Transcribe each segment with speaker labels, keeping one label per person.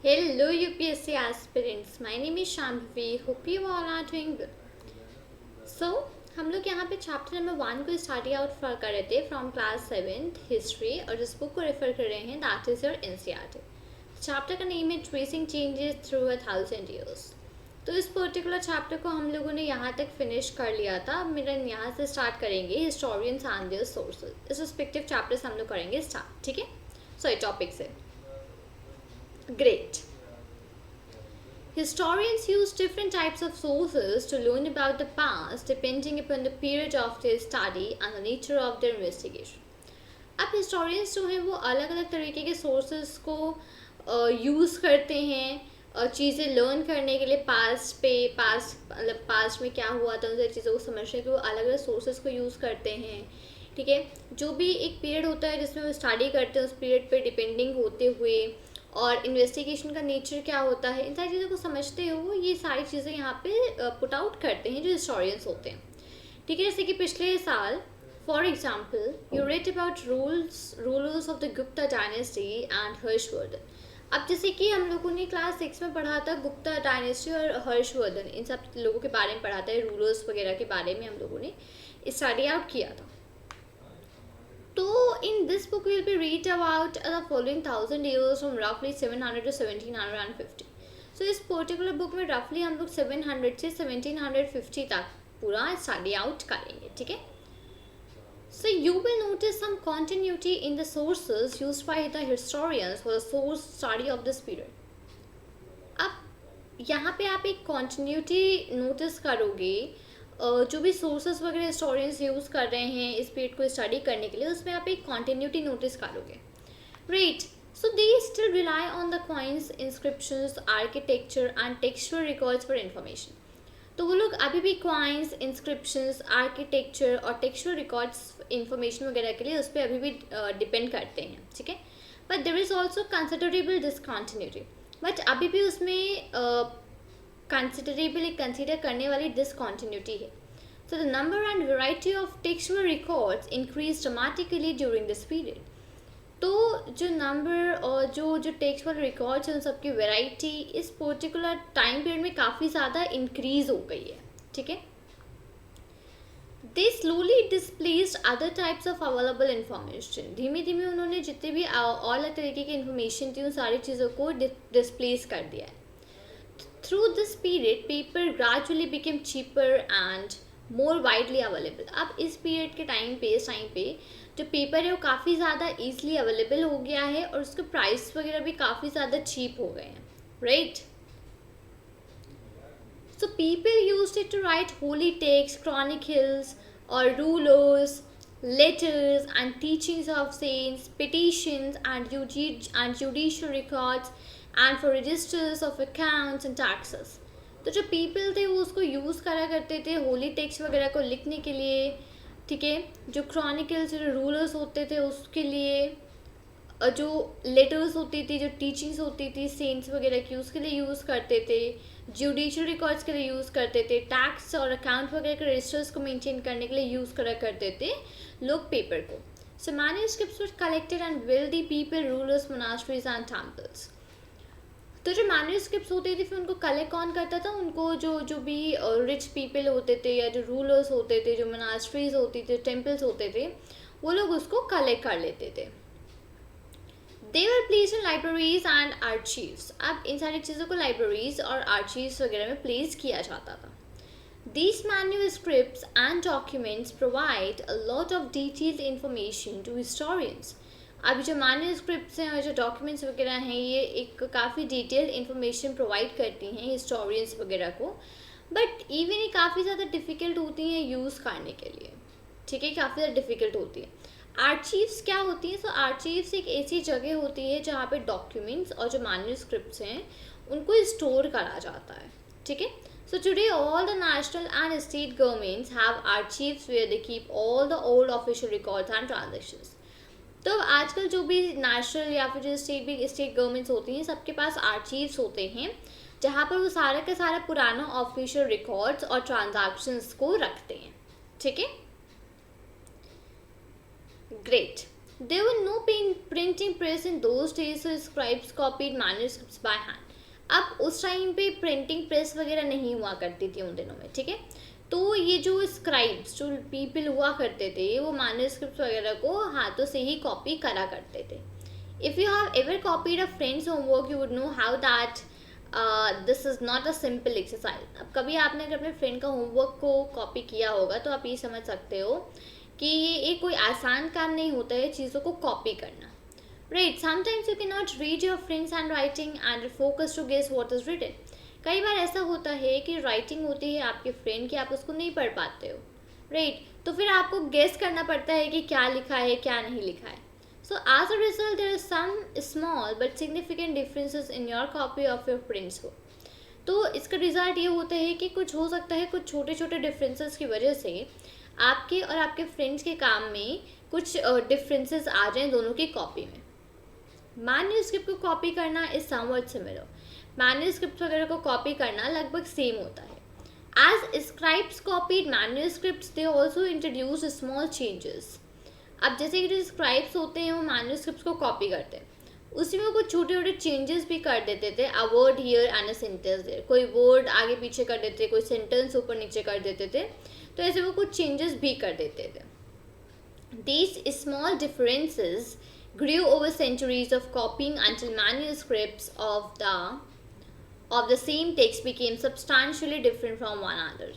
Speaker 1: Hello UPSC aspirants, my name is Shambhavi. Hope you all are doing good. So हम लोग यहाँ पे chapter number 1 को study out कर रहे थे फ्रॉम क्लास 7th हिस्ट्री और जिस बुक को रेफर कर रहे हैं that is your NCERT. Chapter का नेम है ट्रेसिंग चेंजेस थ्रू 1000 years. तो इस पर्टिकुलर चैप्टर को हम लोगों ने यहाँ तक फिनिश कर लिया था. मेरा यहाँ से स्टार्ट करेंगे हिस्टोरियंस एंड देयर सोर्सेज. इस रिस्पेक्टिव चैप्टर से हम लोग करेंगे स्टार्ट. ठीक है, सॉरी टॉपिक से. Great. Historians use different types of sources to learn about the past depending upon the period of their study and the nature of their investigation. अब historians जो हैं वो अलग अलग तरीके के sources को यूज़ करते हैं चीज़ें लर्न करने के लिए. पास्ट में क्या हुआ था उन सारी चीज़ों को समझने के लिए वो अलग अलग सोर्सेज को यूज़ करते हैं. ठीक है, जो भी एक पीरियड होता है जिसमें वो स्टडी करते हैं उस पीरियड पे डिपेंडिंग होते हुए और इन्वेस्टिगेशन का नेचर क्या होता है, इन सारी चीज़ों को समझते हो ये सारी चीज़ें यहाँ पे पुट आउट करते हैं जो हिस्टोरियंस होते हैं. ठीक है, जैसे कि पिछले साल for example you read about rulers of the Gupta dynasty and Harshvardhan. अब जैसे कि हम लोगों ने क्लास 6 में पढ़ा था गुप्ता डायनेस्टी और हर्षवर्धन, इन सब लोगों के बारे में पढ़ा था, रूलर्स वगैरह के बारे में हम लोगों ने स्टडी आउट किया था. So, in this book, we will be read about the following 1000 years from roughly 700 to 1750. So, इस पर्टिकुलर बुक में रफली हम लोग 700 से 1750 तक पूरा स्टडी आउट करेंगे. ठीक है, so you will notice some continuity in the sources used by the historians for the source study of this period. अब यहाँ पे आप एक continuity नोटिस करोगे जो भी सोर्सेस वगैरह हिस्टोरियंस यूज़ कर रहे हैं इस पीरियड को स्टडी करने के लिए उसमें आप एक कॉन्टिन्यूटी नोटिस करोगे. Right, so they still rely on the coins, inscriptions, architecture and textual records for information. तो वो लोग अभी भी कॉइन्स, इंस्क्रिप्शंस, आर्किटेक्चर और टेक्सचुअल रिकॉर्ड्स इन्फॉर्मेशन वगैरह के लिए उस पर अभी भी डिपेंड करते हैं. ठीक है, but there is also considerable discontinuity. But अभी भी उसमें कंसिडरेबल कंसिडर करने वाली डिसकॉन्टिन्यूटी है. So the number and variety of textual records increase dramatically during this period. तो जो नंबर और जो टेक्सचुअल रिकॉर्ड्स हैं उन सबकी वेराइटी इस पर्टिकुलर टाइम पीरियड में काफ़ी ज़्यादा इंक्रीज हो गई है. ठीक है, they slowly displaced other types of available information. धीमे धीमे उन्होंने जितने भी और अलग तरीके की इन्फॉर्मेशन थी उन सारी चीज़ों को डिस्प्लेस कर दिया है. Through this period, paper gradually became cheaper and more widely available. अब इस पीरियड के टाइम पे जो पेपर है वो काफ़ी ज़्यादा ईजिली अवेलेबल हो गया है और उसके प्राइस वगैरह भी काफ़ी ज़्यादा चीप हो गए हैं. Right, so people used it to write holy text, chronicles और rulers, letters and teachings of saints, petitions and judicial records and for registers of accounts and taxes. तो जो पीपल थे वो उसको यूज़ करा करते थे होली टेक्स्ट वगैरह को लिखने के लिए. ठीक है, जो क्रॉनिकल्स जो रूलर्स होते थे उसके लिए, जो लेटर्स होती थी, जो टीचिंग्स होती थी सेंट्स वगैरह की उसके लिए यूज़ करते थे, जुडिशल रिकॉर्ड्स के लिए यूज़ करते थे, टैक्स और अकाउंट वगैरह के रजिस्टर्स को मेंटेन करने के लिए यूज़ करा करते थे लोग पेपर को. So manuscripts were collected and wealthy people, rulers, monasteries and temples. तो जो मैन्युस्क्रिप्ट्स होते थे फिर उनको कलेक्ट कौन करता था, उनको जो भी रिच पीपल होते थे या जो रूलर्स होते थे, जो मोनास्ट्रीज होती थी, टेम्पल्स होते थे, वो लोग उसको कलेक्ट कर लेते थे. दे वर place in libraries and archives. अब इन सारी चीज़ों को लाइब्रेरीज और आर्चीव्स वगैरह में प्लेस किया जाता था. These manuscripts and documents provide a lot of detailed information to historians. अभी जो मैन्यूस्क्रिप्ट्स हैं और जो डॉक्यूमेंट्स वगैरह हैं ये एक काफ़ी डिटेल्ड इन्फॉर्मेशन प्रोवाइड करती हैं हिस्टोरियंस वगैरह को. बट इवन ये काफ़ी ज़्यादा डिफ़िकल्ट होती हैं यूज़ करने के लिए. ठीक है, काफ़ी ज़्यादा डिफ़िकल्ट होती है. आर्चीव्स क्या होती हैं? सो आर्चीव्स एक ऐसी जगह होती है जहाँ पे डॉक्यूमेंट्स और जो मैन्यूस्क्रिप्ट्स हैं उनको स्टोर करा जाता है. ठीक है, so today all the national and state governments have archives where they keep all the old official records and transactions. तो आजकल जो भी नेशनल या फिर जो स्टेट गवर्नमेंट्स होती हैं सबके पास आर्चीव्स होते हैं जहाँ पर वो सारा का सारा पुराना ऑफिशियल रिकॉर्ड्स और ट्रांजैक्शंस को रखते हैं. ठीक है, great. There were no printing press in those days, so scribes copied manuscripts by hand. अब उस टाइम पे प्रिंटिंग प्रेस वगैरह नहीं हुआ करती थी उन दिनों में, ठीक है। तो ये जो स्क्राइब्स जो पीपल हुआ करते थे वो मैन्युस्क्रिप्ट वगैरह को हाथों से ही कॉपी करा करते थे। If you have ever copied a friends homework you would know how that this is not a simple exercise. अब कभी आपने अगर अपने फ्रेंड का होमवर्क को कॉपी किया होगा तो आप ये समझ सकते हो कि ये एक कोई आसान काम नहीं होता है चीज़ों को कॉपी करना। Right, sometimes you can not read your friend's hand writing and focus to guess what is written. कई बार ऐसा होता है कि राइटिंग होती है आपके फ्रेंड की, आप उसको नहीं पढ़ पाते हो। राइट, तो फिर आपको गेस करना पड़ता है कि क्या लिखा है क्या नहीं लिखा है। So as a result there are some small but significant differences in your copy of your friend's book. तो इसका रिजल्ट ये होता है कि कुछ हो सकता है कुछ छोटे छोटे डिफरेंसेस की वजह से आपके और आपके फ्रेंड्स के काम में कुछ डिफरेंसेस आ जाएं दोनों की कॉपी में। मैन्युस्क्रिप्ट को कॉपी करना इज समवट सिमिलर। मैन्युस्क्रिप्ट वगैरह को कॉपी करना लगभग सेम होता है। As scribes copied manuscripts they also introduce small changes. अब जैसे कि जो स्क्राइब्स होते हैं वो मैन्युस्क्रिप्ट्स को कॉपी करते हैं, उसी में कुछ छोटे छोटे चेंजेस भी कर देते थे। A word here and a sentence there, कोई वर्ड आगे पीछे कर देते, कोई सेंटेंस ऊपर नीचे कर देते थे, तो ऐसे वो कुछ चेंजेस भी कर देते थे। These small differences grew over centuries of copying until manuscripts of the same text became substantially different from one another.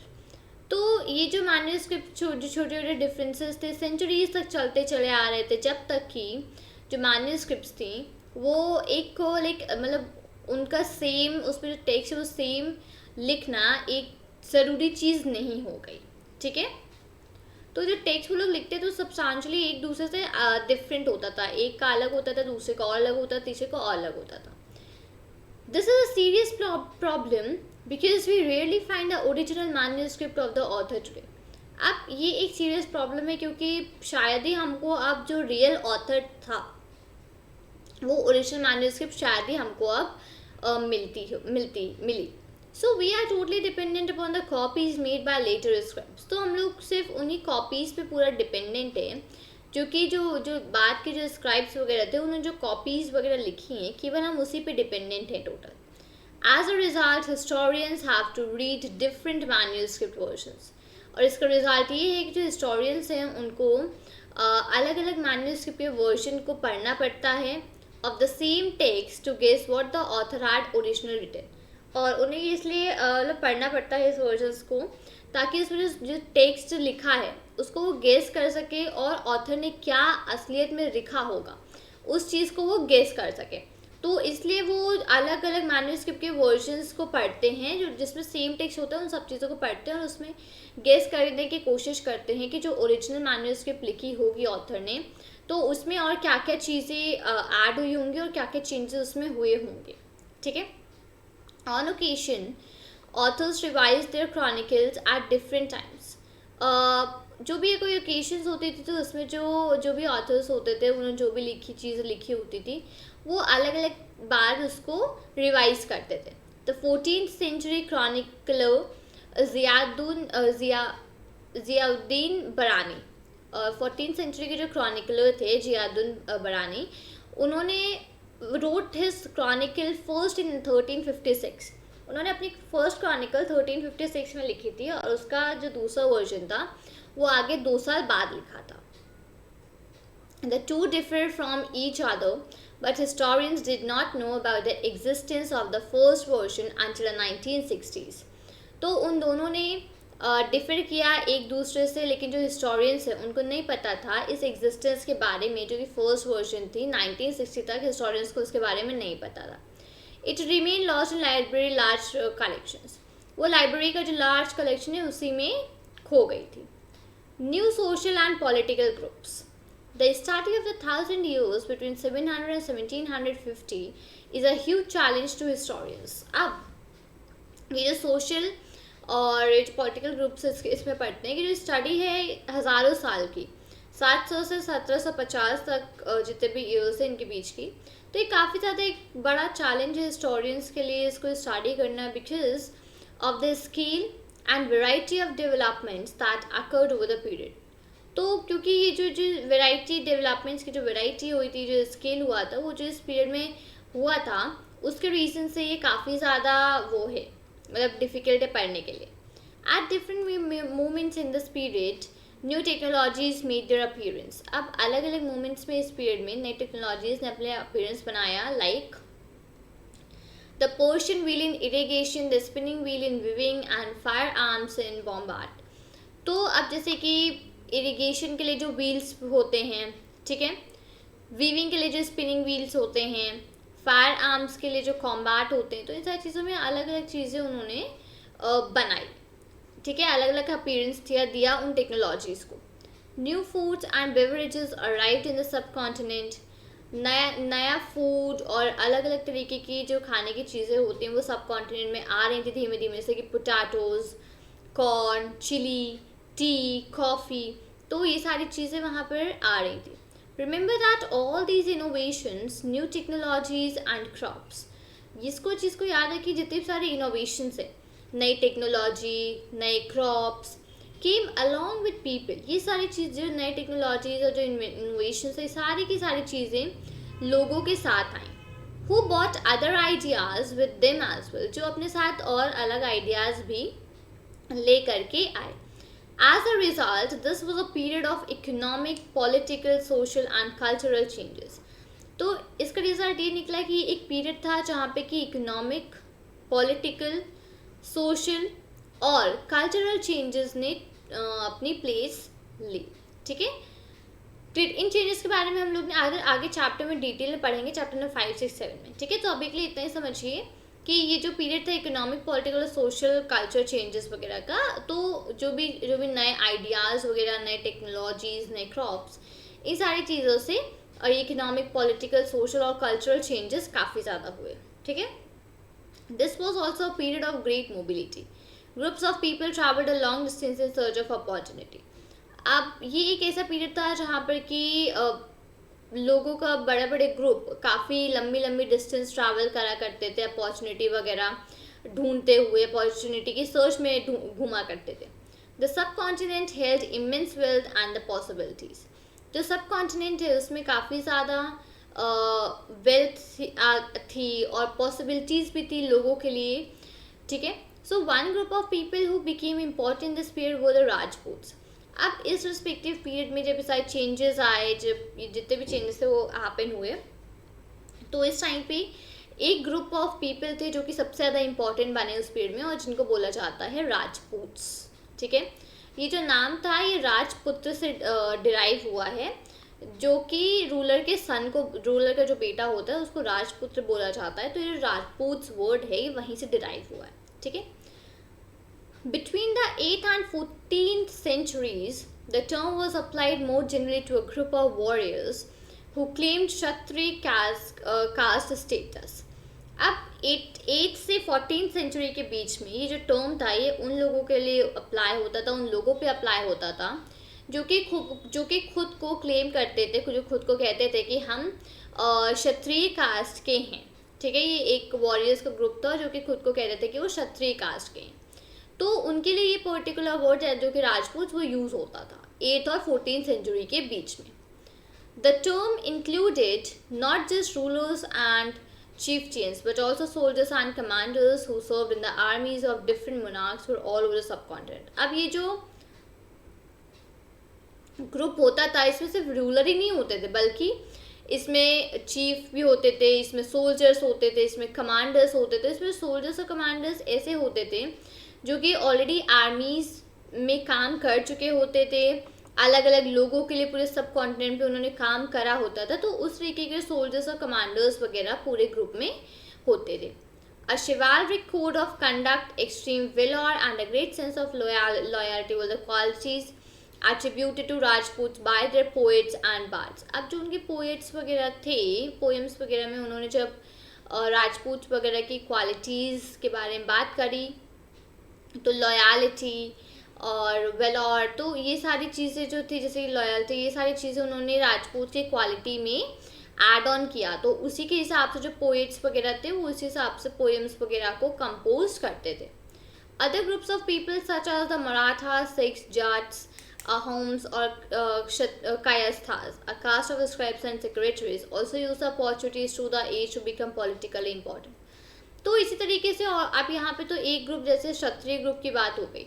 Speaker 1: तो ये जो मैन्युस्क्रिप्ट जो छोटे छोटे डिफरेंसेस थे सेंचुरीज तक चलते चले आ रहे थे, जब तक कि जो मैन्युस्क्रिप्ट्स थी वो एक को मतलब उनका सेम उसमें जो टेक्स्ट है वो सेम लिखना एक ज़रूरी चीज़ नहीं हो गई, ठीक है। तो जो टेक्स्ट वो लोग लिखते तो सब्सटेंशियली एक दूसरे से डिफरेंट होता था, एक का अलग होता था, दूसरे का और अलग होता था, तीसरे का और अलग होता था। This is a serious problem because we rarely find the original manuscript of the author today. अब ये एक सीरियस प्रॉब्लम है क्योंकि शायद ही हमको अब जो रियल ऑथर था वो ओरिजिनल मैन्युस्क्रिप्ट शायद ही हमको अब मिली। So we are totally dependent upon the copies made by later scribes. तो हम लोग सिर्फ उन्हीं कॉपीज़ पे पूरा डिपेंडेंट है जो कि जो बाद के जो स्क्राइब्स वगैरह थे उन्होंने जो कॉपीज़ वगैरह लिखी हैं केवल हम उसी पे डिपेंडेंट हैं total. As a result historians have to read different manuscript versions. और इसका रिजल्ट ये है कि जो हिस्टोरियंस हैं उनको अलग अलग मैन्युस्क्रिप्ट के वर्जन को पढ़ना पड़ता है of the same text to guess what the author had original written. और उन्हें इसलिए मतलब पढ़ना पड़ता है इस वर्जन्स को ताकि उसमें जो टेक्स्ट लिखा है उसको वो गेस कर सके और ऑथर ने क्या असलियत में लिखा होगा उस चीज़ को वो गेस कर सके। तो इसलिए वो अलग अलग मैन्युस्क्रिप्ट के वर्जन्स को पढ़ते हैं जो जिसमें सेम टेक्स्ट होता है, उन सब चीज़ों को पढ़ते हैं और उसमें गेस करने की कोशिश करते हैं कि जो ओरिजिनल मैन्युस्क्रिप्ट लिखी होगी ऑथर ने तो उसमें और क्या क्या चीज़ें ऐड हुई होंगी और क्या क्या चेंजेस उसमें हुए होंगे, ठीक है। On occasion, authors revise their chronicles at different times. जो भी कोई ओकेशंस होती थी तो उसमें जो भी ऑथर्स होते थे उन्होंने जो भी चीज़ लिखी होती थी वो अलग अलग बार उसको रिवाइज करते थे। The 14th century chronicler Ziauddin बरानी, 14th century के जो क्रॉनिकलर थे ज़ियाउद्दीन बरानी, उन्होंने wrote his chronicle first in 1356। उन्होंने अपनी फर्स्ट क्रॉनिकल 1356 में लिखी थी और उसका जो दूसरा वर्जन था वो आगे 2 साल बाद लिखा था। The two differ from each other, but historians did not know about the existence of the first version until the 1960s। तो उन दोनों ने डिफ़र किया एक दूसरे से, लेकिन जो हिस्टोरियंस हैं उनको नहीं पता था इस एग्जिस्टेंस के बारे में। जो कि फर्स्ट वर्जन थी 1960 तक हिस्टोरियंस को उसके बारे में नहीं पता था। It remain lost in library large collections. वो लाइब्रेरी का जो लार्ज कलेक्शन है उसी में खो गई थी। New social and political groups. The starting of the 1000 years between 700 and 1750 is a huge challenge to historians। अब ये जो सोशल और जो पॉलिटिकल ग्रुप्स इसमें पढ़ते हैं कि जो स्टडी है हज़ारों साल की, 700 से 1750 तक जितने भी ईयर्स हैं इनके बीच की, तो ये काफ़ी ज़्यादा एक बड़ा चैलेंज है हिस्टोरियंस के लिए इसको स्टडी करना because of the scale and variety of developments that occurred over the period. तो क्योंकि ये जो वैरायटी डेवलपमेंट्स की जो वैरायटी हुई थी, जो स्केल हुआ था, वो जो इस पीरियड में हुआ था, उसके रीज़न से ये काफ़ी ज़्यादा वो है, मतलब डिफ़िकल्ट है पढ़ने के लिए. At different moments in this period new technologies made their appearance. अब अलग अलग मोमेंट्स में इस पीरियड में नई टेक्नोलॉजीज ने अपने अपीयरेंस बनाया, like the portion wheel in irrigation, the spinning wheel in viewing and fire arms in bombard. तो अब जैसे कि इरिगेशन के लिए जो व्हील्स होते हैं, ठीक है, वीविंग के लिए जो स्पिनिंग व्हील्स होते हैं, फायर आर्म्स के लिए जो कॉम्बैट होते हैं, तो इन सारी चीज़ों में अलग अलग चीज़ें उन्होंने बनाई, ठीक है, अलग अलग अपीयरेंस दिया उन टेक्नोलॉजीज़ को. New foods and beverages arrived in the sub continent. नया नया फूड और अलग अलग तरीके की जो खाने की चीज़ें होती हैं वो सब कॉन्टिनेंट में आ रही थी धीमे धीमे, जैसे कि potatoes, corn, chilli, tea, coffee. तो ये सारी चीज़ें वहाँ पर आ रही थी. Remember that all these innovations, new technologies and crops. इसको चीज़ को याद है कि जितने सारे इनोवेशंस है, नई टेक्नोलॉजी, नए crops came along with people. ये सारी चीज़ें, नई टेक्नोलॉजीज और जो इनोवेशंस है, सारी की सारी चीज़ें लोगों के साथ आई. Who brought other ideas with them as well. जो अपने साथ और अलग आइडियाज़ भी ले करके आए. As a result, this was a period of economic, political, social and cultural changes. तो इसका रिजल्ट ये निकला कि एक पीरियड था जहाँ पे कि इकोनॉमिक, पॉलिटिकल, सोशल और कल्चरल चेंजेस ने अपनी प्लेस ली, ठीक है. इन चेंजेस के बारे में हम लोग ने आगे चैप्टर में डिटेल में पढ़ेंगे, चैप्टर नंबर 5, 6, 7 में, ठीक है. तो अभी के लिए इतना ही समझिए कि ये जो पीरियड था इकोनॉमिक, पॉलिटिकल और सोशल कल्चर चेंजेस वगैरह का, तो जो भी नए आइडियाज़ वगैरह, नए टेक्नोलॉजीज़, नए क्रॉप्स, इन सारी चीज़ों से और इकोनॉमिक, पॉलिटिकल, सोशल और कल्चरल चेंजेस काफ़ी ज़्यादा हुए, ठीक है. This was also a period of great mobility. Groups of people travelled a long distance in search of opportunity. अब ये एक ऐसा पीरियड था जहाँ पर कि लोगों का बड़े बड़े ग्रुप काफ़ी लंबी लंबी डिस्टेंस ट्रैवल करा करते थे, अपॉर्चुनिटी वगैरह ढूंढते हुए, अपॉर्चुनिटी की सर्च में घूमा करते थे. The sub continent held immense wealth and the possibilities. जो सब कॉन्टिनेंट है उसमें काफ़ी ज़्यादा वेल्थ थी और पॉसिबिलिटीज़ भी थी लोगों के लिए, ठीक है. So one group of people who became important this period वो द राजपूत्स. अब इस रिस्पेक्टिव पीरियड में जब सारे चेंजेस आए, जब जितने भी चेंजेस थे वो हैपन हुए, तो इस टाइम पे एक ग्रुप ऑफ पीपल थे जो कि सबसे ज़्यादा इंपॉर्टेंट बने उस पीरियड में, और जिनको बोला जाता है राजपूत्स, ठीक है. ये जो नाम था ये राजपुत्र से डिराइव हुआ है, जो कि रूलर के सन को, रूलर का जो बेटा होता है उसको राजपुत्र बोला जाता है. तो ये राजपूत्स वर्ड है ये वहीं से डिराइव हुआ है, ठीक है. Between the 8th and 14th centuries, the term was applied more generally to a group of warriors who claimed Kshatriya caste status. अब 8 से 14th सेंचुरी के बीच में ये जो टर्म था ये उन लोगों के लिए अप्लाई होता था, उन लोगों पे अप्लाई होता था जो कि खुद को क्लेम करते थे, जो खुद को कहते थे कि हम क्षत्रिय कास्ट के हैं, ठीक है. ये एक वॉरियर्स का ग्रुप था जो कि खुद को कहते थे कि वो क्षत्रिय कास्ट के हैं. तो उनके लिए ये पर्टिकुलर वर्ड है जो कि राजपूत, वो यूज़ होता था 8th और 14th सेंचुरी के बीच में. The term included not just rulers and chieftains but also soldiers and commanders who served in the armies of different monarchs for all over the subcontinent. अब ये जो ग्रुप होता था इसमें सिर्फ रूलर ही नहीं होते थे, बल्कि इसमें चीफ भी होते थे, इसमें सोल्जर्स होते थे, इसमें कमांडर्स होते थे. इसमें सोल्जर्स और कमांडर्स ऐसे होते थे जो कि ऑलरेडी आर्मीज़ में काम कर चुके होते थे, अलग अलग लोगों के लिए पूरे सब कॉन्टिनेंट पे उन्होंने काम करा होता था. तो उस तरीके के सोल्जर्स और कमांडर्स वगैरह पूरे ग्रुप में होते थे. अ chivalric code of conduct, extreme valor and a great sense of loyalty were the qualities attributed to Rajputs by their poets and bards. अब जो उनके पोएट्स वगैरह थे, पोएम्स वगैरह में उन्होंने जब राजपूत वगैरह की क्वालिटीज़ के बारे में बात करी, तो लॉयल्टी और वेलोर, तो ये सारी चीज़ें जो थी, जैसे लॉयल्टी, ये सारी चीज़ें उन्होंने राजपूत की क्वालिटी में ऐड ऑन किया. तो उसी के हिसाब से जो पोएट्स वगैरह थे वो उसी हिसाब से पोएम्स वगैरह को कंपोज करते थे. Other groups of people such as the Maratha, Sikhs, Jats Ahoms or Kayasthas, a caste of scribes and secretaries, also used the opportunities through the age to become politically important. तो इसी तरीके से, और अब यहाँ पे तो एक ग्रुप जैसे क्षत्रिय ग्रुप की बात हो गई.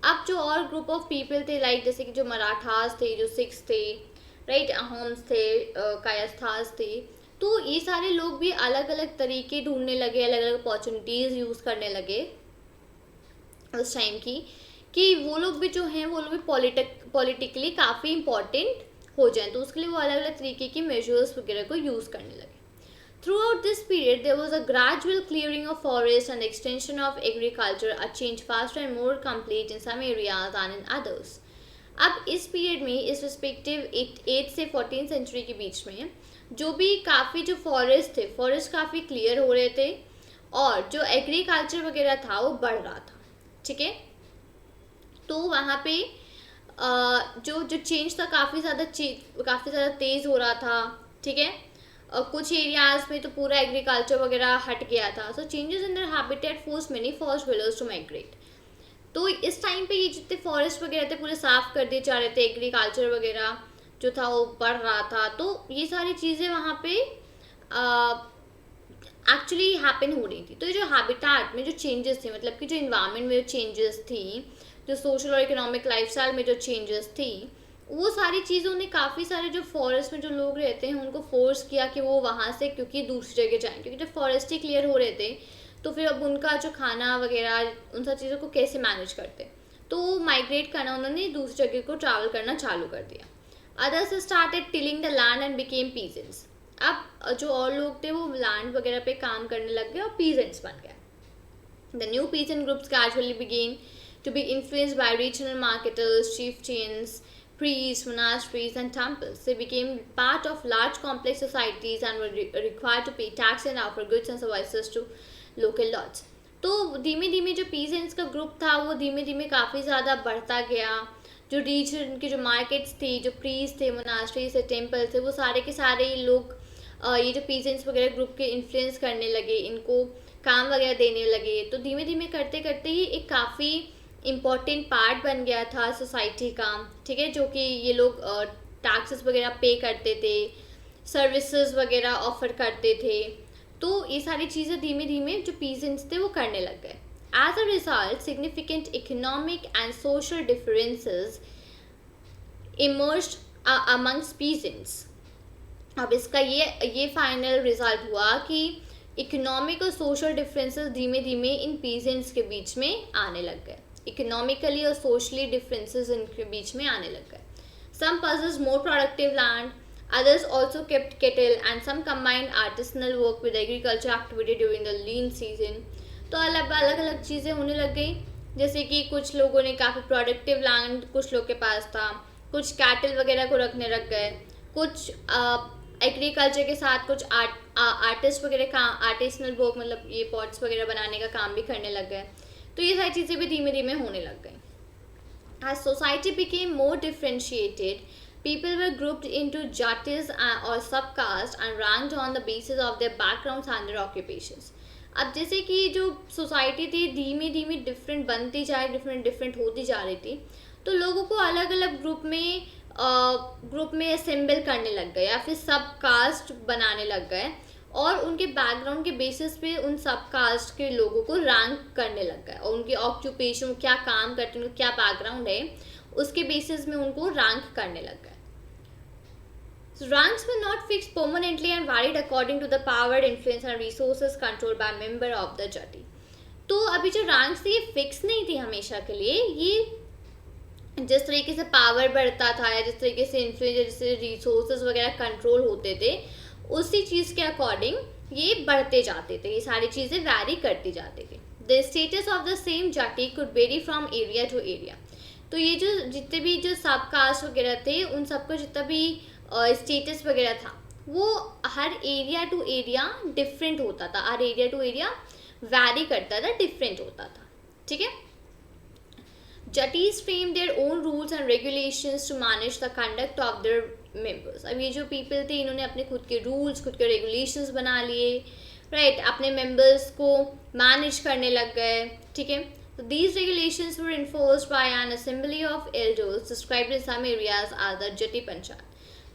Speaker 1: अब जो और ग्रुप ऑफ पीपल थे, लाइक जैसे कि जो मराठास थे, जो सिख्स थे, राइट, अहोम्स थे, कायस्थास थे, तो ये सारे लोग भी अलग अलग तरीके ढूंढने लगे, अलग अलग अपॉर्चुनिटीज़ यूज़ करने लगे उस टाइम की, कि वो लोग भी जो हैं वो लोग भी पॉलिटिकली काफ़ी इम्पोर्टेंट हो जाएं, तो उसके लिए वो अलग अलग तरीके की मेजर्स वगैरह को यूज़ करने लगे. Throughout this period, there was a gradual clearing of forests and extension of agriculture, a change faster and more complete in some areas than in others. अब इस पीरियड में, इस रिस्पेक्टिव 8 से 14 सेंचुरी के बीच में, जो भी काफ़ी जो फॉरेस्ट थे, फॉरेस्ट काफ़ी क्लियर हो रहे थे, और जो एग्रीकल्चर वगैरह था वो बढ़ रहा था. ठीक है, तो वहाँ पे जो जो चेंज था काफ़ी ज़्यादा तेज़ हो रहा था. ठीक है, कुछ एरियाज में तो पूरा एग्रीकल्चर वगैरह हट गया था. So changes in their habitat force many forest dwellers to migrate. तो इस टाइम पे ये जितने फॉरेस्ट वगैरह थे पूरे साफ कर दिए जा रहे थे, एग्रीकल्चर वगैरह जो था वो बढ़ रहा था, तो ये सारी चीज़ें वहाँ पे एक्चुअली हैपन हो रही थी. तो ये जो हैबिटेट में जो चेंजेस थे, मतलब कि जो इन्वायरमेंट में जो चेंजेस थी, जो सोशल और इकोनॉमिक लाइफस्टाइल में जो चेंजेस थी, वो सारी चीज़ों ने काफ़ी सारे जो फॉरेस्ट में जो लोग रहते हैं उनको फोर्स किया कि वो वहाँ से क्योंकि दूसरी जगह जाएं, क्योंकि जब फॉरेस्ट ही क्लियर हो रहे थे तो फिर अब उनका जो खाना वगैरह उन सब चीज़ों को कैसे मैनेज करते, तो माइग्रेट करना, उन्होंने दूसरी जगह को ट्रैवल करना चालू कर दिया. Others started tilling the land and became peasants. अब जो और लोग थे वो लैंड वगैरह पे काम करने लग गए और पीजेंट्स बन गए. The new peasant groups gradually began to be influenced by regional marketers, chieftains, priests, monasteries, and temples. They became part of large complex societies and were required to pay tax and offer goods and services to local lords. तो धीमे धीमे जो peasants का group था वो धीमे धीमे काफ़ी ज़्यादा बढ़ता गया. जो रीजन के जो मार्केट्स थे, जो प्रीस्ट थे, मोनास्ट्रीज थे, टेम्पल थे, वो सारे के सारे लोग ये जो पीजेंट्स वगैरह ग्रुप के इन्फ्लुएंस करने लगे, इनको काम वगैरह देने लगे. तो धीमे धीमे करते करते ही एक काफ़ी इम्पॉर्टेंट पार्ट बन गया था सोसाइटी का. ठीक है, जो कि ये लोग टैक्सेस वगैरह पे करते थे, सर्विसेज वगैरह ऑफर करते थे. तो ये सारी चीज़ें धीमे धीमे जो पीजेंट्स थे वो करने लग गए. As a result significant economic and social differences emerged amongst peasants. अब इसका ये फाइनल रिजल्ट हुआ कि इकोनॉमिक और सोशल डिफरेंसेस धीमे धीमे इन पीजेंट्स के बीच में आने लग गए. इकोनॉमिकली और सोशली डिफरेंसेस इनके बीच में आने लग गए. सम possessed more productive land, others also kept cattle, and some combined artisanal work with agriculture activity during the lean season. तो अलग अलग चीज़ें होने लग गई, जैसे कि कुछ लोगों ने काफ़ी प्रोडक्टिव लैंड कुछ लोग के पास था, कुछ कैटल वगैरह को रखने लग गए, कुछ एग्रीकल्चर के साथ कुछ आर्टिस्ट वगैरह का आर्टिसनल वर्क, मतलब ये पॉट्स वगैरह बनाने का काम भी करने लग गए. तो ये सारी चीज़ें भी धीमे धीमे होने लग गई. As society became more differentiated, people were grouped into jatis or subcaste and ranked on the basis of their backgrounds and their occupations. अब जैसे कि जो सोसाइटी थी धीमे धीमे डिफरेंट बनती डिफरेंट होती जा रही थी, तो लोगों को अलग अलग ग्रुप में असेंबल करने लग गए या फिर सब कास्ट बनाने लग गए, और उनके बैकग्राउंड के बेसिस पे उन सब कास्ट के लोगों को रैंक करने लग गए, और उनके ऑक्यूपेशन, क्या काम करते हैं, उनका क्या बैकग्राउंड है, उसके बेसिस में उनको रैंक करने लग गए. So ranks were not fixed permanently and varied according to the power, influence and resources controlled by member of the jati. तो अभी जो रैंक्स थी ये फिक्स नहीं थी हमेशा के लिए. ये जिस तरीके से पावर बढ़ता था या जिस तरीके से इन्फ्लुएंस, जैसे रिसोर्सेज वगैरह कंट्रोल होते थे, उसी चीज़ के अकॉर्डिंग ये बढ़ते जाते थे, ये सारी चीज़ें वैरी करती जाती थी. The status of the same jati could vary from area to area. तो ये जो जितने भी जो सब कास्ट वगैरह थे उन सबका जितना भी स्टेटस वगैरह था वो हर एरिया टू एरिया डिफरेंट होता था, हर एरिया टू एरिया वैरी करता था, डिफरेंट होता था. ठीक है, Jatis framed their own rules and regulations to manage the conduct of their members. अब ये जो people थे इन्होंने अपने खुद के rules, खुद के regulations बना लिए, राइट, अपने members को मैनेज करने लग गए. ठीक है, So these regulations were enforced by an assembly of elders described in some areas as the Jati Panchayat.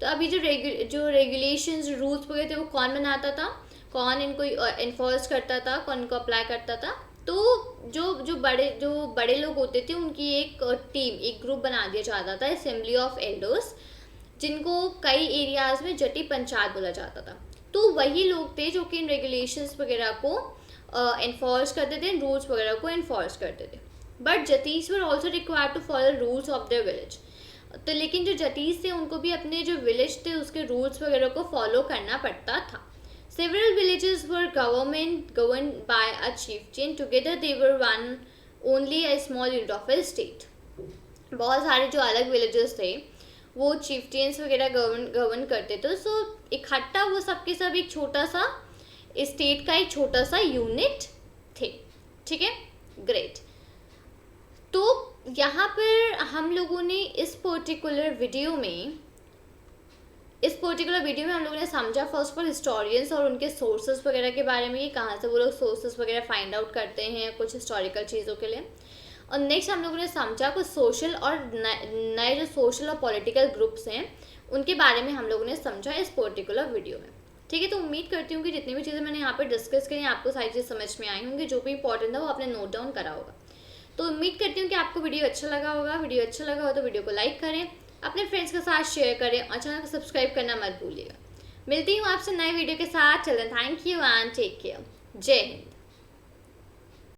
Speaker 1: तो अभी जो रेगुलेशंस रूल्स वगैरह थे वो कौन बनाता था, कौन इनको इन्फोर्स करता था, कौन इनको अप्लाई करता था? तो जो बड़े लोग होते थे उनकी एक टीम, एक ग्रुप बना दिया जाता था, असेंबली ऑफ एल्डर्स, जिनको कई एरियाज में जटी पंचायत बोला जाता था। तो वही लोग थे जो कि इन रेगुलेशंस वगैरह को इन्फोर्स करते थे, इन रूल्स वगैरह को इन्फोर्स करते थे। But jatis were also required to follow rules of their village. तो लेकिन जो जटीस थे उनको भी अपने जो विलेज थे उसके रूल्स वगैरह को फॉलो करना पड़ता था। Several villages were governed by a chieftain. Together they were one only a small unit of a state. बहुत सारे जो अलग विलेजेस थे वो chieftains वगैरह गवर्न करते थे। सो इकट्ठा वो सबके सब एक छोटा सा स्टेट का एक छोटा सा यूनिट थे। ठीक है, ग्रेट। तो यहाँ पर हम लोगों ने इस पर्टिकुलर वीडियो में हम लोगों ने समझा फर्स्ट ऑफ ऑल हिस्टोरियंस और उनके सोर्सेज वगैरह के बारे में, कि कहाँ से वो लोग सोर्सेज वगैरह फाइंड आउट करते हैं कुछ हिस्टोरिकल चीज़ों के लिए। और नेक्स्ट हम लोगों ने समझा कुछ सोशल और नए जो सोशल और पॉलिटिकल ग्रुप्स हैं उनके बारे में हम लोगों ने समझा इस पर्टिकुलर वीडियो में। ठीक है, तो उम्मीद करती हूँ कि जितनी भी चीज़ें मैंने यहाँ पर डिस्कस करी आपको सारी चीज़ समझ में आई होंगी, जो भी इंपॉर्टेंट था वो आपने नोट डाउन करा होगा। तो उम्मीद करती हूँ कि आपको वीडियो अच्छा लगा होगा। वीडियो अच्छा लगा हो तो वीडियो को लाइक करें, अपने फ्रेंड्स के साथ शेयर करें और चैनल को सब्सक्राइब करना मत भूलिएगा। मिलती हूँ आपसे नए वीडियो के साथ। चलें, thank you and take care. जय हिंद।